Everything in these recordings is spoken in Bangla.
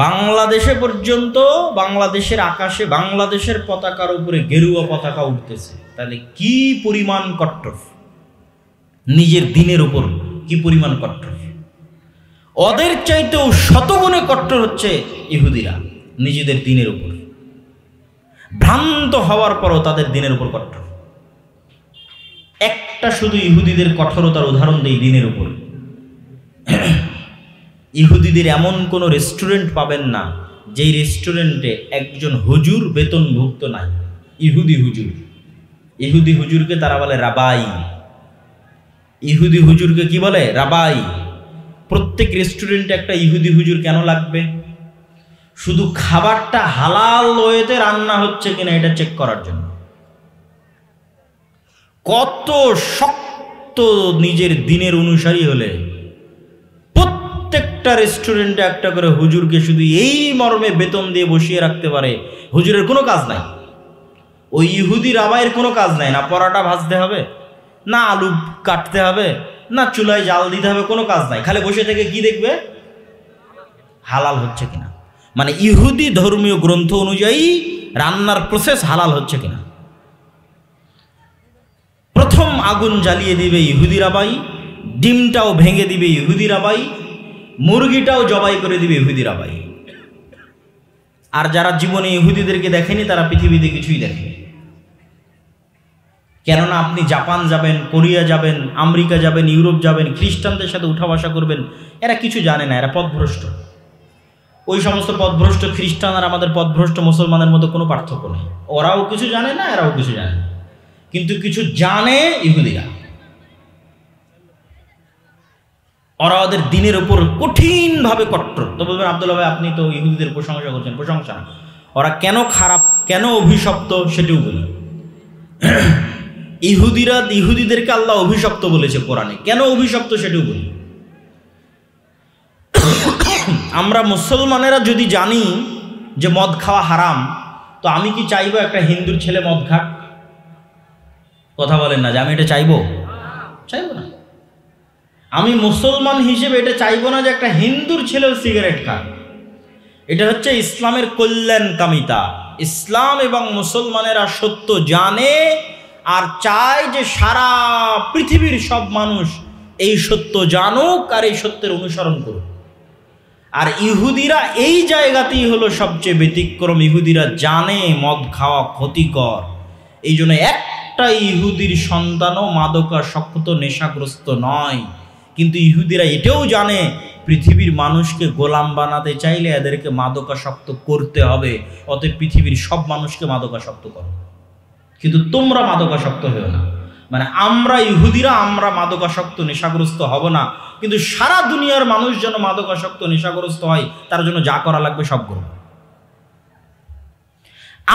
বাংলাদেশে পর্যন্ত বাংলাদেশের আকাশে বাংলাদেশের পতাকার উপরে গেরুয়া পতাকা উঠতেছে, তাহলে কি পরিমাণ কট্টর, নিজের দিনের উপর কি পরিমাণ কট্টর। ওদের চাইতেও শতগুণে কট্টর হচ্ছে ইহুদিরা নিজেদের দিনের উপর, ভ্রান্ত হওয়ার পরও তাদের দিনের উপর কট্টর। একটা শুধু ইহুদিদের কঠোরতার উদাহরণ দেই দিনের উপর। ইহুদিদের এমন কোনো রেস্টুরেন্ট পাবেন না যেই রেস্টুরেন্টে একজন হুজুর বেতনভুক্ত নাই। ইহুদি হুজুর, ইহুদি হুজুরকে তারা বলে রাবাই। ইহুদি হুজুরকে কি বলে? রাবাই। প্রত্যেক রেস্টুরেন্টে একটা ইহুদি হুজুর কেন লাগবে? শুধু খাবারটা হালাল ওয়েতে রান্না হচ্ছে কিনা এটা চেক করার জন্য। কত শক্ত নিজের দিনের অনুসারী হলে প্রত্যেকটা রেস্টুরেন্টে একটা করে হুজুরকে শুধু এই মর্মে বেতন দিয়ে বসিয়ে রাখতে পারে, হুজুরের কোনো কাজ নাই। ওই ইহুদি রাবাইয়ের কোনো কাজ নাই, না পরাটা ভাজতে হবে, না আলু কাটতে হবে, না চুলায় জাল দিতে হবে, কোনো কাজ নাই। খালি বসে থেকে কি দেখবে? হালাল হচ্ছে কিনা, মানে ইহুদি ধর্মীয় গ্রন্থ অনুযায়ী রান্নার প্রসেস হালাল হচ্ছে কিনা। প্রথম আগুন জ্বালিয়ে দিবে ইহুদি রাবাই, ডিমটাও ভেঙে দিবে ইহুদি রাবাই, মুরগিটাও জবাই করে দিবে ইহুদি রাবাই। আর যারা জীবনে ইহুদিদেরকে দেখেনি তারা পৃথিবীতে কিছুই দেখেনি। কেননা আপনি জাপান যাবেন, কোরিয়া যাবেন, আমেরিকা যাবেন, ইউরোপ যাবেন, খ্রিস্টানদের সাথে উঠা বসা করবেন, এরা কিছু জানে না, এরা পথভ্রষ্ট। ওই সমস্ত পথভ্রষ্ট খ্রিস্টান আর আমাদের পথভ্রষ্ট মুসলমানের মধ্যে কোনো পার্থক্য নেই। ওরাও কিছু জানে না, এরাও কিছু জানে না, কিন্তু কিছু জানে ইহুদিরা। ওরা ওদের দিনের উপর কঠিনভাবে কট্টর। তো বলবেন আব্দুল্লাহ ভাই আপনি তো ইহুদিদের প্রশংসা করছেন। প্রশংসা না, ওরা কেন খারাপ, কেন অভিশপ্ত সেটাও বলি। ইহুদিদেরকে আল্লাহ অভিশপ্ত বলেছে কোরআনে, কেন অভিশপ্ত সেটাও বলি। আমরা মুসলমানেরা যদি জানি যে মদ খাওয়া হারাম, তো আমি কি চাইবো একটা হিন্দুর ছেলে মদ খাক? কথা বলেন না যে আমি এটা চাইবো? চাইবো না। আমি মুসলমান হিসেবে এটা চাইবো না যে একটা হিন্দুর ছেলেও সিগারেট খাক। এটা হচ্ছে ইসলামের কল্যাণকামিতা। ইসলাম এবং মুসলমানেরা সত্য জানে আর চায় যে সারা পৃথিবীর সব মানুষ এই সত্য জানুক আর এই সত্যের অনুসরণ করুক। আর ইহুদিরা এই জায়গাতেই হলো সবচেয়ে ব্যতিক্রম। ইহুদিরা জানে মদ খাওয়া ক্ষতিকর, এই জন্য একটা ইহুদির সন্তানও মাদকাসক্ত নেশাগ্রস্ত নয়। কিন্তু ইহুদিরা এটাও জানে পৃথিবীর মানুষকে গোলাম বানাতে চাইলে এদেরকে মাদকাসক্ত করতে হবে, অতএব পৃথিবীর সব মানুষকে মাদকাসক্ত করো, কিন্তু তোমরা মাদকাসক্ত হও না। মানে আমরা ইহুদিরা আমরা মাদকাসক্ত নেশাগ্রস্ত হব না, কিন্তু সারা দুনিয়ার মানুষ যেন মাদকাসক্ত নেশাগ্রস্ত হয় তার জন্য যা করা লাগবে সব করব।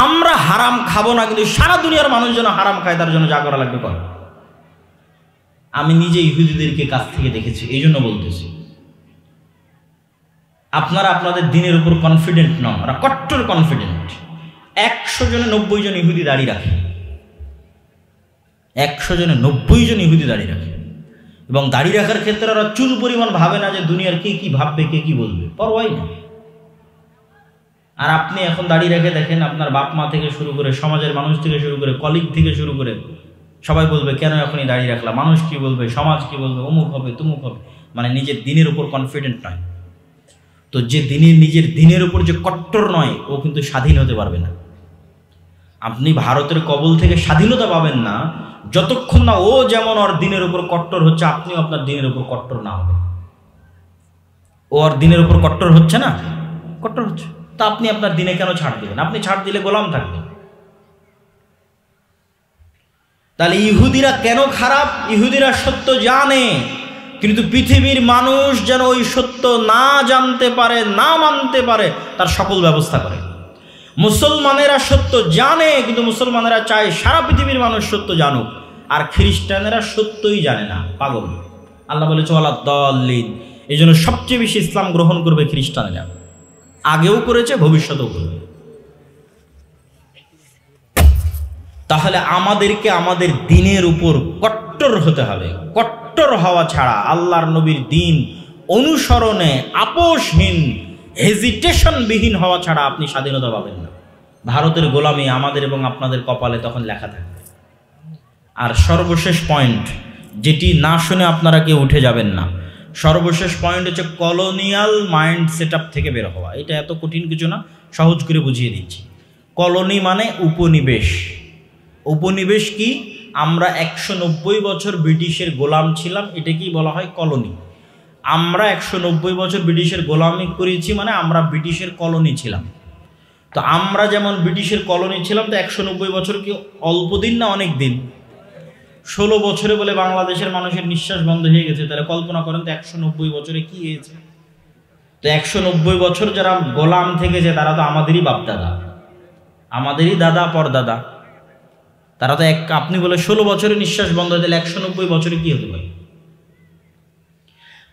আমরা হারাম খাবো না, কিন্তু সারা দুনিয়ার মানুষ যেন হারাম খায় তার জন্য যা করা লাগবে করো। আমি নিজে ইহুদিদেরকে কাছ থেকে দেখেছি, এই জন্য বলতেছি। আপনারা আপনাদের দিনের উপর কনফিডেন্ট নন, ওরা কট্টর কনফিডেন্ট। 100 জনে 90 জন ইহুদি দাঁড়িয়ে রাখে, 100 জনে 90 জন ইহুদি দাঁড়িয়ে রাখে। এবং দাঁড়িয়ে রাখার ক্ষেত্রে ওরা চুল পরিমাণ ভাবে না যে দুনিয়ার কে কি ভাববে, কে কি বলবে, পরোয়াই না। আর আপনি এখন দাঁড়িয়ে রেখে দেখেন, আপনার বাপ মা থেকে শুরু করে সমাজের মানুষ থেকে শুরু করে কলিগ থেকে শুরু করে সবাই বলবে কেন এখনই দাঁড়িয়ে রাখলাম, মানুষ কি বলবে, সমাজ কি বলবে, অমুক হবে তুমুক হবে। মানে নিজের দিনের উপর কনফিডেন্ট নয়। তো যে নিজের দিনের উপর যে কট্টর নয়, ও কিন্তু স্বাধীন হতে পারবে না। আপনি ভারতের কবল থেকে স্বাধীনতা পাবেন না যতক্ষণ না ও যেমন ওর দিনের উপর কট্টর হচ্ছে, আপনিও আপনার দিনের উপর কট্টর না হবে। ও ওর দিনের উপর কট্টর হচ্ছে না, কট্টর হচ্ছে, তা আপনি আপনার দিনে কেন ছাড় দিবেন? আপনি ছাড় দিলে গোলাম থাকবেন। তাহলে ইহুদিরা কেন খারাপ? ইহুদিরা সত্য জানে, কিন্তু পৃথিবীর মানুষ যেন ওই সত্য না জানতে পারে, না মানতে পারে, তার সকল ব্যবস্থা করে। মুসলমানেরা সত্য জানে, কিন্তু মুসলমানেরা চায় সারা পৃথিবীর মানুষ সত্য জানুক। আর খ্রিস্টানেরা সত্যই জানে না, পাগল। আল্লাহ বলেছে ওয়ালা দাল্লিন, এই জন্য সবচেয়ে বেশি ইসলাম গ্রহণ করবে খ্রিস্টানেরা, আগেও করেছে ভবিষ্যতেও করবে। তাহলে আমাদেরকে আমাদের দিনের উপর কট্টর হতে হবে। কট্টর হওয়া ছাড়া আল্লাহর নবীর দিন অনুসরণে আপোষহীন হেজিটেশনবিহীন হওয়া ছাড়া আপনি স্বাধীনতা পাবেন না। ভারতের গোলামি আমাদের এবং আপনাদের কপালে তখন লেখা থাকবে। আর সর্বশেষ পয়েন্ট, যেটি না শুনে আপনারা কেউ উঠে যাবেন না, সর্বশেষ পয়েন্ট হচ্ছে কলোনিয়াল মাইন্ড সেট আপ থেকে বের হওয়া। এটা এত কঠিন কিছু না, সহজ করে বুঝিয়ে দিচ্ছি। কলোনি মানে উপনিবেশ। উপনিবেশ কি? আমরা 190 বছর ব্রিটিশের গোলাম ছিলাম, এটাকেই বলা হয় কলোনি। আমরা 190 বছর ব্রিটিশের গোলামি করেছি, মানে আমরা ব্রিটিশের কলোনি ছিলাম। তো আমরা যেমন ব্রিটিশের কলোনি ছিলাম, তো 190 বছর কি অল্প দিন না অনেক দিন? 16 বছরে বলে বাংলাদেশের মানুষের নিঃশ্বাস বন্ধ হয়ে গেছে। তাহলে কল্পনা করেন তো 190 বছরে কি হয়েছে। তো 190 বছর যারা গোলাম থেকেছে তারা তো আমাদেরই বাপদাদা, আমাদেরই দাদা পরদাদা। তারা তো আপনি বলে 16 বছরে নিঃশ্বাস বন্ধ হয়ে, তাহলে 190 বছরে কি হতে পারে?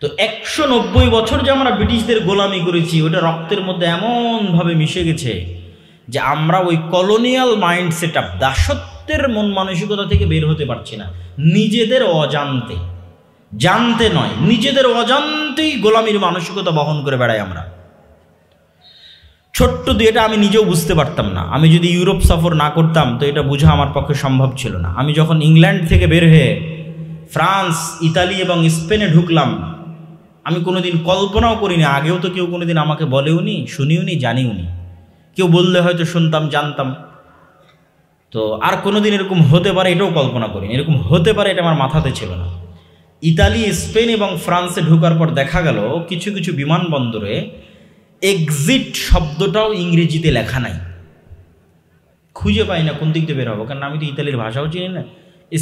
তো 190 বছর যে আমরা ব্রিটিশদের গোলামি করেছি, ওটা রক্তের মধ্যে এমনভাবে মিশে গেছে যে আমরা ওই কলোনিয়াল মাইন্ড সেট আপ, দাসত্বের মন মানসিকতা থেকে বের হতে পারছি না। নিজেদের অজান্তে, জানতে নয়, নিজেদের অজান্তেই গোলামির মানসিকতা বহন করে বেড়াই আমরা। ছোট্ট দিয়ে এটা আমি নিজেও বুঝতে পারতাম না। আমি যদি ইউরোপ সফর না করতাম তো এটা বোঝা আমার পক্ষে সম্ভব ছিল না। আমি যখন ইংল্যান্ড থেকে বের হয়ে ফ্রান্স, ইতালি এবং স্পেনে ঢুকলাম, আমি কোনোদিন কল্পনাও করিনি, আগেও তো কেউ কোনোদিন আমাকে বলেও নি, শুনিও নি, জানিও নি। কেউ বললে হয়তো শুনতাম, জানতাম, তো আর কোনোদিন এরকম হতে পারে এটাও কল্পনা করিনি। এরকম হতে পারে এটা আমার মাথাতে ছিল না। ইতালি, স্পেন এবং ফ্রান্সে ঢোকার পর দেখা গেল কিছু কিছু বিমানবন্দরে এক্সিট শব্দটাও ইংরেজিতে লেখা নাই। খুঁজে পাই না কোন দিক দিয়ে বের হবো, কারণ আমি তো ইতালির ভাষাও চিনি না,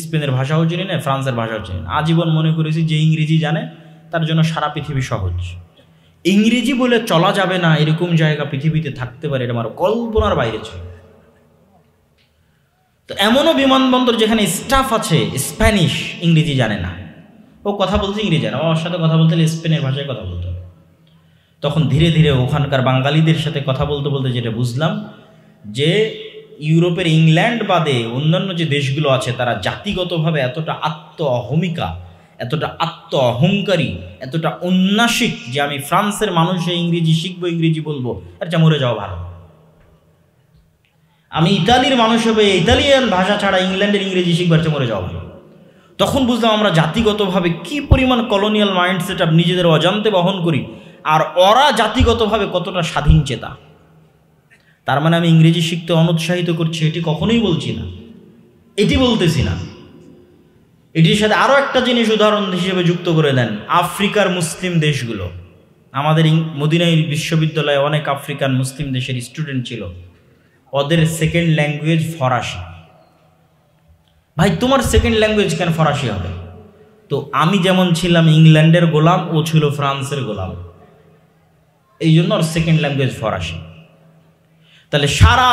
স্পেনের ভাষাও চিনি না, ফ্রান্সের ভাষাও চিনি না। আজীবন মনে করেছি যে ইংরেজি জানে তার জন্য সারা পৃথিবী সহজ। ইংরেজি বলে চলা যাবে না এরকম জায়গা পৃথিবীতে থাকতে পারে, এটা আমার কল্পনার বাইরে ছিল। তো এমনও বিমানবন্দর যেখানে স্টাফ আছে স্প্যানিশ, ইংরেজি জানে না, ও কথা বলতে ইংরেজি জানে, ওর সাথে কথা বলতে হলে স্পেনের ভাষায় কথা বলতে হবে। তখন ধীরে ধীরে ওখানকার বাঙালিদের সাথে কথা বলতে বলতে যেটা বুঝলাম যে ইউরোপের ইংল্যান্ড বাদে অন্যান্য যে দেশগুলো আছে তারা জাতিগতভাবে এতটা অহমিকা, এতটা আত্ম অহংকারী, এতটা উন্নাসিক যে আমি ফ্রান্সের মানুষে ইংরেজি শিখবো, ইংরেজি বলবো, আচ্ছা মরে যাওয়া ভালো। আমি ইতালির মানুষ হবে, ইতালিয়ান ভাষা ছাড়া ইংল্যান্ডের ইংরেজি শিখবার চেয়ে মরে যাওয়া ভালো। তখন বুঝলাম আমরা জাতিগতভাবে কি পরিমাণ কলোনিয়াল মাইন্ড সেট আপ নিজেদের অজান্তে বহন করি, আর ওরা জাতিগতভাবে কতটা স্বাধীন চেতা। তার মানে আমি ইংরেজি শিখতে অনুৎসাহিত করছি এটি কখনোই বলছি না, এটি বলতেছি না। এটির সাথে আরও একটা জিনিস উদাহরণ হিসেবে যুক্ত করে দেন, আফ্রিকার মুসলিম দেশগুলো। আমাদের মদিনাই বিশ্ববিদ্যালয়ে অনেক আফ্রিকান মুসলিম দেশের স্টুডেন্ট ছিল, ওদের সেকেন্ড ল্যাঙ্গুয়েজ ফরাসি। ভাই তোমার সেকেন্ড ল্যাঙ্গুয়েজ কেন ফরাসি হবে? তো আমি যেমন ছিলাম ইংল্যান্ডের গোলাম, ও ছিল ফ্রান্সের গোলাম, এই জন্য ওর সেকেন্ড ল্যাঙ্গুয়েজ ফরাসি। তাহলে সারা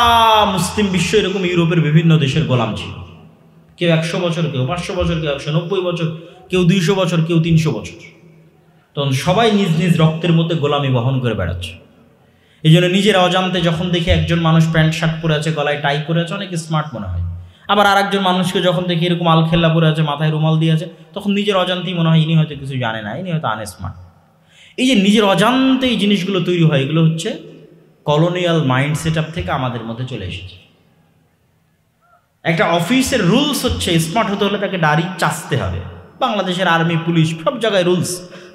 মুসলিম বিশ্ব এরকম ইউরোপের বিভিন্ন দেশের গোলাম ছিল। কেউ 100 বছর, কেউ 500 বছর, কেউ 190 বছর, কেউ 200 বছর, কেউ 300 বছর। তখন সবাই নিজ নিজ রক্তের মধ্যে গোলামি বহন করে বেড়াচ্ছে। এই জন্য নিজের অজান্তে যখন দেখি একজন মানুষ প্যান্ট শার্ট পরে আছে, গলায় টাই পরে আছে, অনেক স্মার্ট মনে হয়। আবার আর একজন মানুষকে যখন দেখি এরকম আলখেল্লা পরে আছে, মাথায় রুমাল দিয়ে আছে, তখন নিজের অজান্তেই মনে হয় ইনি হয়তো কিছু জানে না, ইনি হয়তো আনস্মার্ট। এই যে নিজের অজান্তে এই জিনিসগুলো তৈরি হয়, এগুলো হচ্ছে কলোনিয়াল মাইন্ড সেট আপ থেকে আমাদের মধ্যে চলে এসেছে। একটা অফিসের রুলস হচ্ছে স্মার্ট হতে হলে তাকে দাড়ি চাচতে হবে। বাংলাদেশের আর্মি, পুলিশ সব জায়গায় রুলস,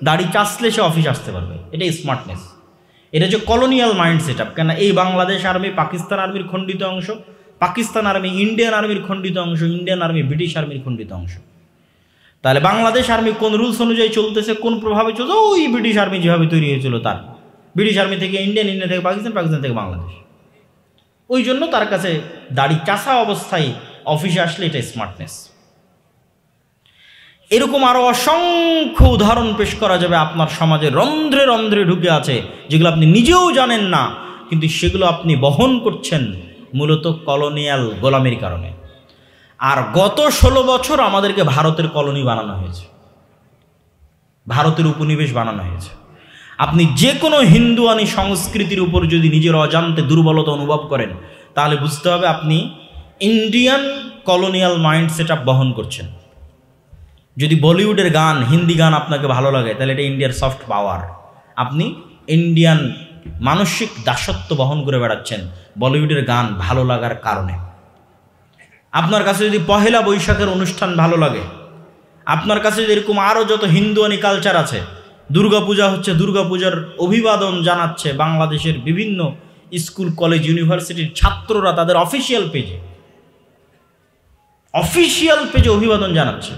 দাড়ি চাচলে সে অফিস আসতে পারবে, এটাই স্মার্টনেস। এটা হচ্ছে কলোনিয়াল মাইন্ড সেট আপ। কেন এই বাংলাদেশ আর্মি পাকিস্তান আর্মির খণ্ডিত অংশ, পাকিস্তান আর্মি ইন্ডিয়ান আর্মির খণ্ডিত অংশ, ইন্ডিয়ান আর্মি ব্রিটিশ আর্মির খণ্ডিত অংশ। তাহলে বাংলাদেশ আর্মি কোন রুলস অনুযায়ী চলতেছে, কোন প্রভাবে চলছে, ওই ব্রিটিশ আর্মি যেভাবে তৈরি হয়েছিল তার, ব্রিটিশ আর্মি থেকে ইন্ডিয়ান, ইন্ডিয়া থেকে পাকিস্তান, পাকিস্তান থেকে বাংলাদেশ। ওই জন্য তার কাছে দাড়ি চাষা অবস্থায় অফিসে আসলে এটা স্মার্টনেস। এরকম আরো অসংখ্য উদাহরণ পেশ করা যাবে আপনার সমাজে, রন্ধ্রে রন্ধ্রে ঢুকে আছে, যেগুলো আপনি নিজেও জানেন না, কিন্তু সেগুলো আপনি বহন করছেন মূলত কলোনিয়াল গোলামির কারণে। আর গত 16 বছর আমাদেরকে ভারতের কলোনি বানানো হয়েছে, ভারতের উপনিবেশ বানানো হয়েছে। আপনি যে কোনো হিন্দুয়ানি সংস্কৃতির উপর যদি নিজের অজান্তে দুর্বলতা অনুভব করেন, তাহলে বুঝতে হবে আপনি Indian colonial mind set up বহন করছেন। যদি বলিউডের গান, হিন্দি গান আপনাকে ভালো লাগে, তাহলে এটা ইন্ডিয়ার সফট পাওয়ার। আপনি ইন্ডিয়ান মানসিক দাসত্ব বহন করে বেড়াচ্ছেন বলিউডের গান ভালো লাগার কারণে। আপনার কাছে যদি পহেলা বৈশাখের অনুষ্ঠান ভালো লাগে, আপনার কাছে যদি এরকম আরও যত হিন্দুয়ানি কালচার আছে, দুর্গাপূজা হচ্ছে, দুর্গাপূজার অভিবাদন জানাচ্ছে বাংলাদেশের বিভিন্ন স্কুল কলেজ ইউনিভার্সিটির ছাত্ররা তাদের অফিসিয়াল পেজে অভিবাদন জানাচ্ছে,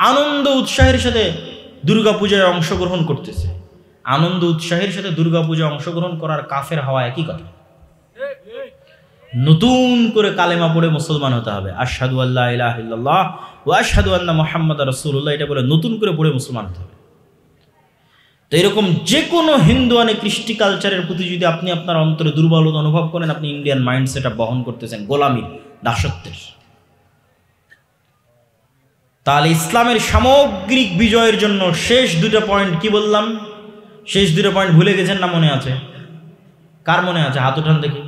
আনন্দ উৎসাহের সাথে দুর্গাপূজায় অংশগ্রহণ করতেছে। আনন্দ উৎসাহের সাথে দুর্গাপূজায় অংশগ্রহণ করার কাফের হওয়া একই কথা। নতুন করে কালেমা পড়ে মুসলমান হতে হবে, আশহাদু আল্লা ইলাহা ইল্লাল্লাহ ওয়া আশহাদু আন্না মুহাম্মাদার রাসূলুল্লাহ, এটা বলে নতুন করে পড়ে মুসলমান হতে হবে। তো এরকম যে কোনো হিন্দুয়ানি কৃষ্টি কালচারের প্রতি যদি আপনি আপনার অন্তরে দুর্বলতা অনুভব করেন, আপনি ইন্ডিয়ান মাইন্ডসেট বহন করতেছেন, গোলামীর, দাসত্বের। তাহলে ইসলামের সামগ্রিক বিজয়ের জন্য শেষ দুটো পয়েন্ট কি বললাম? শেষ দুটো পয়েন্ট ভুলে গেছেন না? মনে আছে? কার মনে আছে? হাত উঠান দেখি।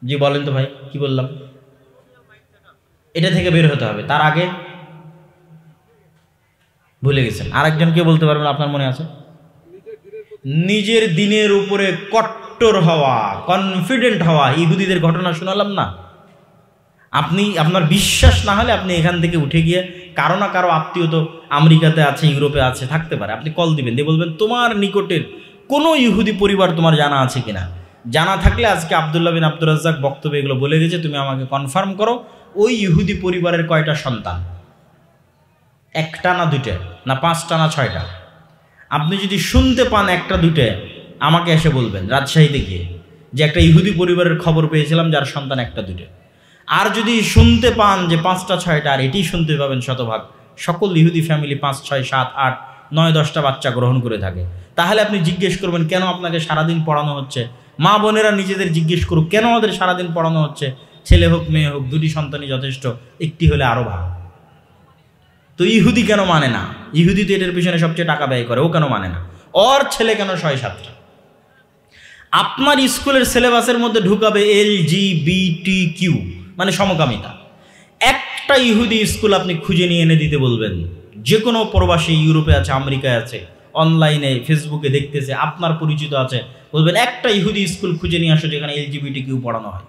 জি বলেন তো ভাই, কি বললাম? এটা থেকে বের হতে হবে, তার আগে ভুলে গেছেন। আরেকজন কে বলতে পারবেন আপনার মনে আছে? নিজের দিনের উপরে কট্টর হওয়া, কনফিডেন্ট হওয়া। ইহুদিদের ঘটনা শোনালাম না? আপনার বিশ্বাস না হলে আপনি এখান থেকে উঠে গিয়ে কারো না কারো আত্মীয় তো আমেরিকাতে আছে, ইউরোপে আছে, থাকতে পারে, আপনি কল দিবেন, দিয়ে বলবেন তোমার নিকটের কোনো ইহুদি পরিবার তোমার জানা আছে কিনা, জানা থাকলে আজকে আব্দুল্লাহ বিন আব্দুর রাজ্জাক বক্তব্যে এগুলো বলে গেছে, তুমি আমাকে কনফার্ম করো ওই ইহুদি পরিবারের কয়টা সন্তান, একটা না দুইটা না পাঁচটা না ছয়টা। আপনি যদি শুনতে পান একটা দুইটা, আমাকে এসে বলবেন রাজশাহীতে গিয়ে যে একটা ইহুদি পরিবারের খবর পেয়েছিলাম যার সন্তান একটা দুইটা। আর যদি শুনতে পান যে পাঁচটা ছয়টা, আর এটি শুনতে পাবেন শতভাগ সকল ইহুদি ফ্যামিলি 5, 6, 7, 8, 9, 10টা বাচ্চা গ্রহণ করে থাকে। তাহলে আপনি জিজ্ঞেস করবেন কেন আপনাকে সারাদিন পড়ানো হচ্ছে? মা বোনেরা নিজেদের জিজ্ঞেস করুক কেন আমাদের সারাদিন পড়ানো হচ্ছে? ছেলে হোক মেয়ে হোক, দুটি সন্তানই যথেষ্ট, একটি হলে আরও ভালো। তো ইহুদি কেন মানে না? ইহুদি তো এটার পিছনে সবচেয়ে টাকা ব্যয় করে, ও কেন মানে না? ওর ছেলে কেন 6-7টা? আপনার স্কুলের সিলেবাসের মধ্যে ঢুকাবে LGBTQ মানে সমকামিতা। একটা ইহুদি স্কুল আপনি খুঁজে নিয়ে এনে দিতে বলবেন, যে কোনো প্রবাসী ইউরোপে আছে, আমেরিকায় আছে, অনলাইনে ফেসবুকে দেখতেছে, আপনার পরিচিত আছে, বলবেন একটা ইহুদি স্কুল খুঁজে নিয়ে আসো যেখানে LGBTQ পড়ানো হয়,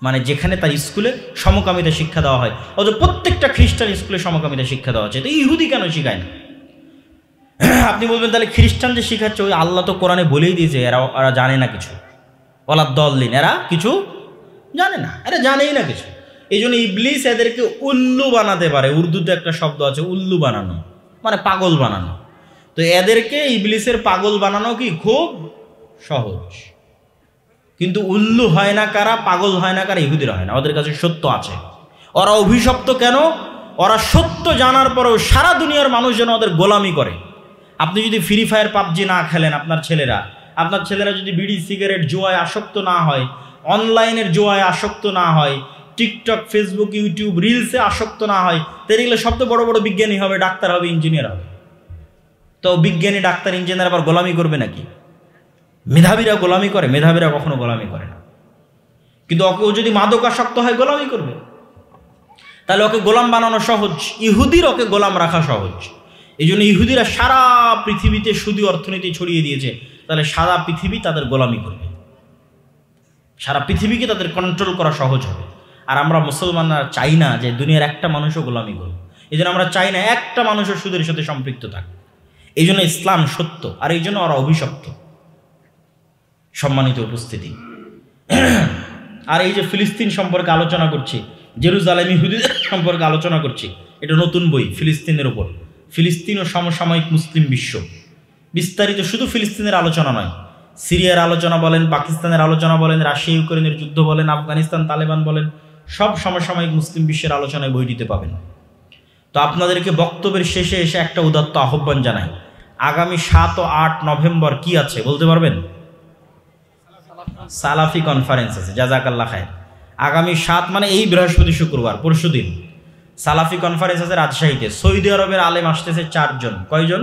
মানে যেখানে তার স্কুলে সমকামিতা শিক্ষা দেওয়া হয়। অথচ প্রত্যেকটা খ্রিস্টান স্কুলে সমকামিতা শিক্ষা দেওয়া হচ্ছে, তো ইহুদি কেন শিখায় না? আপনি বলবেন তাহলে খ্রিস্টান যে শিখাচ্ছে, ওই আল্লাহ তো কোরআনে বলেই দিয়েছে এরা জানে না কিছু, ওলা দল্লিন, এরা কিছু জানে না, এরা জানেই না কিছু। এই জন্য ইবলিস এদেরকে উল্লু বানাতে পারে। উর্দুতে একটা শব্দ আছে উল্লু বানানো, মানে পাগল বানানো। তো এদেরকে ইবলিসের পাগল বানানো কি খুব সহজ, কিন্তু উল্লু হয় না কারা, পাগল হয় না কারা? ইহুদিরা হয় না। ওদের কাছে সত্য আছে। ওরা অভিশপ্ত কেন? ওরা সত্য জানার পরেও সারা দুনিয়ার মানুষ যেন ওদের গোলামি করে। আপনি যদি ফ্রি ফায়ার পাবজি না খেলেন, আপনার ছেলেরা যদি বিড়ি সিগারেট জুয়ায় আসক্ত না হয়, অনলাইনের জুয়ায় আসক্ত না হয়, টিকটক ফেসবুক ইউটিউব রিলসে আসক্ত না হয়, তাহলে এগুলো সব তো বড় বড় বিজ্ঞানী হবে, ডাক্তার হবে, ইঞ্জিনিয়ার হবে। তো বিজ্ঞানী ডাক্তার ইঞ্জিনিয়ার আবার গোলামি করবে নাকি? মেধাবীরা গোলামি করে? মেধাবীরা কখনো গোলামি করে না। কিন্তু ওকেও যদি মাদকাসক্ত হয় গোলামি করবে। তাহলে ওকে গোলাম বানানো সহজ, ইহুদির ওকে গোলাম রাখা সহজ। এই জন্য ইহুদিরা সারা পৃথিবীতে সুদী অর্থনীতি ছড়িয়ে দিয়েছে। তাহলে সারা পৃথিবী তাদের গোলামি করবে, সারা পৃথিবীকে তাদের কন্ট্রোল করা সহজ হবে। আর আমরা মুসলমানরা চাই না যে দুনিয়ার একটা মানুষও গোলামি করবে। এই জন্য আমরা চাই না একটা মানুষও সুদের সাথে সম্পৃক্ত থাকে। এই জন্য ইসলাম সত্য, আর এই জন্য ওরা অভিশপ্ত। সম্মানিত উপস্থিতি, আর এই যে ফিলিস্তিন সম্পর্কে আলোচনা করছি, জেরুজালেম ইহুদিদের সম্পর্কে আলোচনা করছি, এটা নতুন বই ফিলিস্তিনের উপর, ফিলিস্তিন ও সমসাময়িক মুসলিম বিশ্ব। বিস্তারিত শুধু ফিলিস্তিনের আলোচনা নয়, সিরিয়ার আলোচনা বলেন, পাকিস্তানের আলোচনা বলেন, রাশিয়া ইউক্রেনের যুদ্ধ বলেন, আফগানিস্তান তালেবান বলেন, সব সমসাময়িক মুসলিম বিশ্বের আলোচনায় বইটিতে পাবেন। তো আপনাদেরকে বক্তব্যের শেষে এসে একটা উদাত্ত আহ্বান জানাই, আগামী 7 ও 8 নভেম্বর কি আছে বলতে পারবেন? সালাফি কনফারেন্স আছে, জাযাকাল্লাহ খায়ের। আগামী 7 মানে এই বৃহস্পতি শুক্রবার পরশুদিন সালাফি কনফারেন্স আছে রাজশাহীতে। সৌদি আরবের আলেম আসতেছে 4 জন। কয়জন?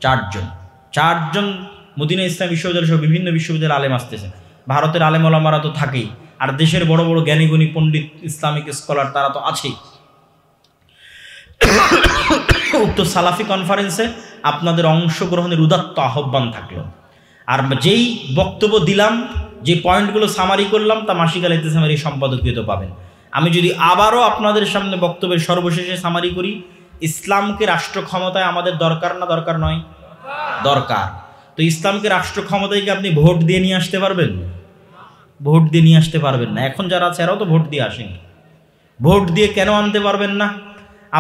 4 জন। মদিনা ইসলাম বিশ্ববিদ্যালয় সহ বিভিন্ন বিশ্ববিদ্যালয়ের আলেম আসতেছে। ভারতের আলেম ওলামারা তো থাকেই, আর দেশের বড় বড় জ্ঞানীগুণী পণ্ডিত ইসলামিক স্কলার তারা তো আছেই। উক্ত সালাফি কনফারেন্সে আপনাদের অংশগ্রহণের উদাত্ত আহ্বান থাকলো। আর যেই বক্তব্য দিলাম, যে পয়েন্টগুলো সামারি করলাম, তা মাসিক আল ইতিসামের এই সম্পাদকীয়তে পাবেন। আমি যদি আবারও আপনাদের সামনে বক্তব্যের সর্বশেষে সামারি করি, ইসলামকে রাষ্ট্র ক্ষমতায় আমাদের দরকার না দরকার নয়? দরকার। তো ইসলামকে রাষ্ট্র ক্ষমতায় কি আপনি ভোট দিয়ে নিয়ে আসতে পারবেন? ভোট দিয়ে নিয়ে আসতে পারবেন না। এখন যারা আছে এরাও তো ভোট দিয়ে আসেনি। ভোট দিয়ে কেন আনতে পারবেন না?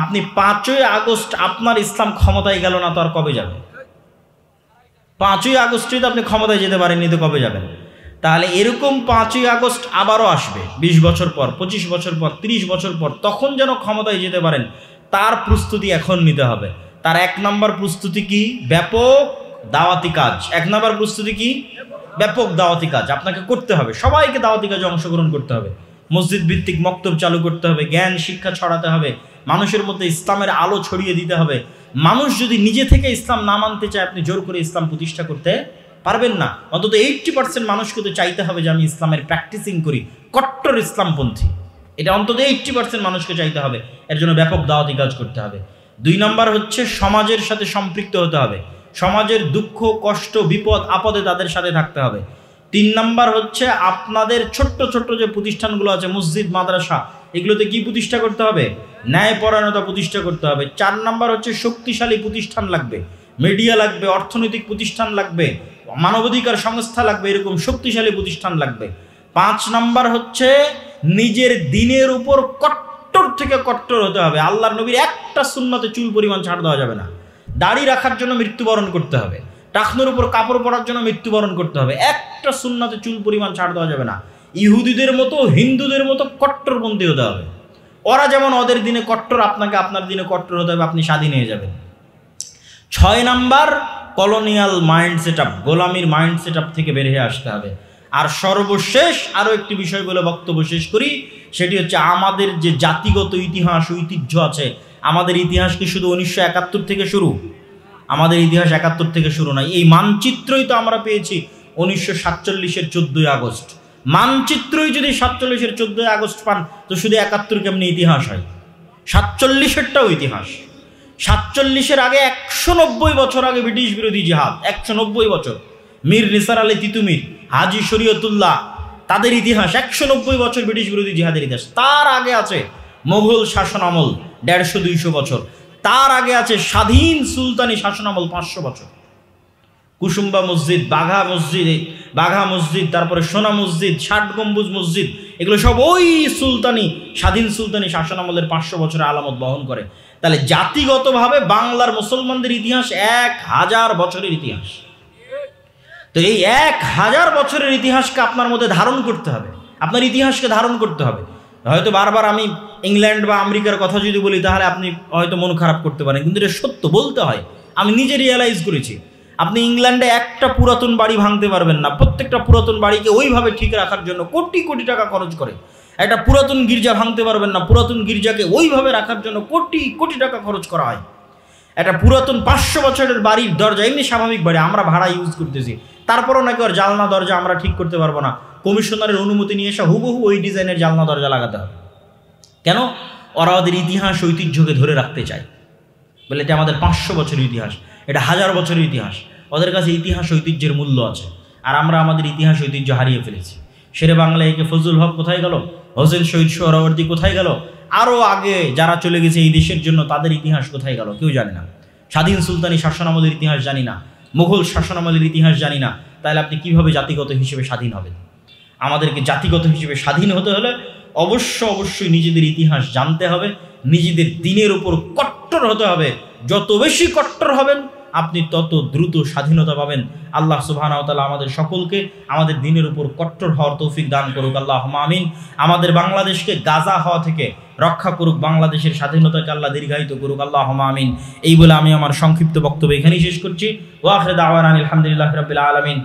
আপনি 5ই আগস্ট আপনার ইসলাম ক্ষমতায় গেল না, তো আর কবে যাবে? 5ই আগস্টে তো আপনি ক্ষমতায় যেতে পারেননি, তো কবে যাবেন? তাহলে এরকম 5ই আগস্ট আবারও আসবে 20 বছর পর, 25 বছর পর, 30 বছর পর, তখন যেন ক্ষমতায় যেতে পারেন তার প্রস্তুতি এখন নিতে হবে। তার 1 নম্বর প্রস্তুতি কি? ব্যাপক দাওয়াতি কাজ। 1 নম্বর প্রস্তুতি কি? ব্যাপক দাওয়াতি কাজ আপনাকে করতে হবে। সবাইকে দাওয়াতি কাজে অংশগ্রহণ করতে হবে। মসজিদ ভিত্তিক মক্তব চালু করতে হবে, জ্ঞান শিক্ষা ছড়াতে হবে, মানুষের মধ্যে ইসলামের আলো ছড়িয়ে দিতে হবে। মানুষ যদি নিজে থেকে ইসলাম না মানতে চায়, আপনি জোর করে ইসলাম প্রতিষ্ঠা করতে পারবেন না। অন্তত 80% মানুষকে তো চাইতে হবে যে আমি ইসলামের প্র্যাকটিসিং করি, কট্টর ইসলামপন্থী। এটা অন্তত 80% মানুষকে চাইতে হবে। এর জন্য ব্যাপক দাওয়াতি কাজ করতে হবে। 2 নম্বর হচ্ছে সমাজের সাথে সম্পৃক্ত হতে হবে। সমাজের দুঃখ কষ্ট বিপদ আপদে তাদের সাথে থাকতে হবে। 3 নম্বর হচ্ছে আপনাদের ছোট্ট ছোট্ট যে প্রতিষ্ঠানগুলো আছে, মসজিদ মাদ্রাসা, এগুলোতে কি প্রতিষ্ঠা করতে হবে? ন্যায়পরায়ণতা প্রতিষ্ঠা করতে হবে। 4 নম্বর হচ্ছে শক্তিশালী প্রতিষ্ঠান লাগবে, মিডিয়া লাগবে, অর্থনৈতিক প্রতিষ্ঠান লাগবে, মানবাধিকার সংস্থা লাগবে, এরকম শক্তিশালী প্রতিষ্ঠান লাগবে। 5 নম্বর হচ্ছে নিজের দিনের উপর কট্টর থেকে কট্টর হতে হবে। আল্লাহর নবীর একটা সুন্নতে চুল পরিমাণ ছাড় দেওয়া যাবে না। দাড়ি রাখার জন্য মৃত্যুবরণ করতে হবে, টাকনোর উপর কাপড় পরার জন্য মৃত্যুবরণ করতে হবে, একটা সুন্নতে চুল পরিমাণ ছাড় দেওয়া যাবে না। ইহুদিদের মতো হিন্দুদের মতো কট্টরপন্থী হতে হবে। ওরা যেমন ওদের দিনে কট্টর, আপনাকে আপনার দিনে কট্টর হতে হবে, আপনি স্বাধীন হয়ে যাবেন। 6 number colonial mind set up, গোলামির মাইন্ড সেট আপ থেকে বের হয়ে আসতে হবে। আর সর্বশেষ আরও একটি বিষয় বলে বক্তব্য শেষ করি, সেটি হচ্ছে আমাদের যে জাতিগত ইতিহাস ঐতিহ্য আছে। আমাদের ইতিহাস কি শুধু 1971 থেকে শুরু? আমাদের ইতিহাস 71 থেকে শুরু নয়। এই মানচিত্রই তো আমরা পেয়েছি 1947-এর 14ই আগস্ট। মানচিত্রই যদি 47-এর 14ই আগস্ট পান, তো শুধু 71 কেমনি ইতিহাস হয়? 47-এরটাও ইতিহাস। 47-এর আগে 190 বছর আগে ব্রিটিশ বিরোধী জিহাদ, 190 বছর। মীর নিসার আলী তিতুমির, হাজি শরীয়তুল্লাহ, তাদের ইতিহাস 190 বছর ব্রিটিশ বিরোধী জিহাদের ইতিহাস। তার আগে আছে মোগল শাসন আমল 150-200 বছর। তার আগে আছে স্বাধীন সুলতানি শাসন আমল 500 বছর। কুসুম্বা মসজিদ, বাঘা মসজিদ, তারপরে সোনা মসজিদ, 60 গম্বুজ মসজিদ, এগুলো সব ওই সুলতানি স্বাধীন সুলতানি শাসন আমলের 500 বছরের আলামত বহন করে। তাহলে জাতিগতভাবে বাংলার মুসলমানদের ইতিহাস 1000 বছরের ইতিহাস। তো এই 1000 বছরের ইতিহাসকে আপনার মধ্যে ধারণ করতে হবে, আপনার ইতিহাসকে ধারণ করতে হবে। হয়তো বারবার আমি ইংল্যান্ড বা আমেরিকার কথা যদি বলি, তাহলে আপনি হয়তো মন খারাপ করতে পারেন, কিন্তু এটা সত্য, বলতে হয়। আমি নিজে রিয়েলাইজ করেছি, আপনি ইংল্যান্ডে একটা পুরাতন বাড়ি ভাঙতে পারবেন না। প্রত্যেকটা পুরাতন বাড়িকে ওইভাবে ঠিক রাখার জন্য কোটি কোটি টাকা খরচ করে। একটা পুরাতন গির্জা ভাঙতে পারবেন না, পুরাতন গির্জাকে ওইভাবে রাখার জন্য কোটি কোটি টাকা খরচ করা হয়। একটা পুরাতন 500 বছরের বাড়ির দরজা, এমনি স্বাভাবিক বাড়ি, আমরা ভাড়া ইউজ করতেছি, তারপরও নাকি ওর জানলা দরজা আমরা ঠিক করতে পারবো না। কমিশনারের অনুমতি নিয়ে এসে হুবহু ওই ডিজাইনের জানলা দরজা লাগাতে হবে। কেন? ওরা ওদের ইতিহাস ঐতিহ্যকে ধরে রাখতে চায় বলে এটা আমাদের 500 বছরের ইতিহাস, এটা 1000 বছরের ইতিহাস। ওদের কাছে ইতিহাস ঐতিহ্যের মূল্য আছে, আর আমরা আমাদের ইতিহাস ঐতিহ্য হারিয়ে ফেলেছি। শেরে বাংলা একে ফজলুল হক কোথায় গেল? হোসেন শহীদ সোহরাওয়ার্দী কোথায় গেল? আরও আগে যারা চলে গেছে এই দেশের জন্য, তাদের ইতিহাস কোথায় গেল? কেউ জানে না। স্বাধীন সুলতানি শাসন আমলের ইতিহাস জানি না, মুঘল শাসন আমলের ইতিহাস জানি না। তাহলে আপনি কিভাবে জাতিগত হিসেবে স্বাধীন হবেন? আমাদেরকে জাতিগত হিসেবে স্বাধীন হতে হলে অবশ্যই নিজেদের ইতিহাস জানতে হবে, নিজেদের দিনের উপর কট্টর হতে হবে। যত বেশি কট্টর হবেন আপনি তত দ্রুত স্বাধীনতা পাবেন। আল্লাহ সুবহানাহু ওয়া তাআলা আমাদের সকলকে আমাদের দিনের উপর কট্টর হওয়ার তৌফিক দান করুক, আল্লাহুম্মা আমিন। আমাদের বাংলাদেশকে গাজা হওয়া থেকে রক্ষা করুক, বাংলাদেশের স্বাধীনতাকে আল্লাহ দীর্ঘায়িত করুক, আল্লাহুম্মা আমিন। এই বলে আমি আমার সংক্ষিপ্ত বক্তব্য এখানেই শেষ করছি। ওয়া আখিরু দাওয়ানা আলহামদুলিল্লাহি রাব্বিল আলামিন।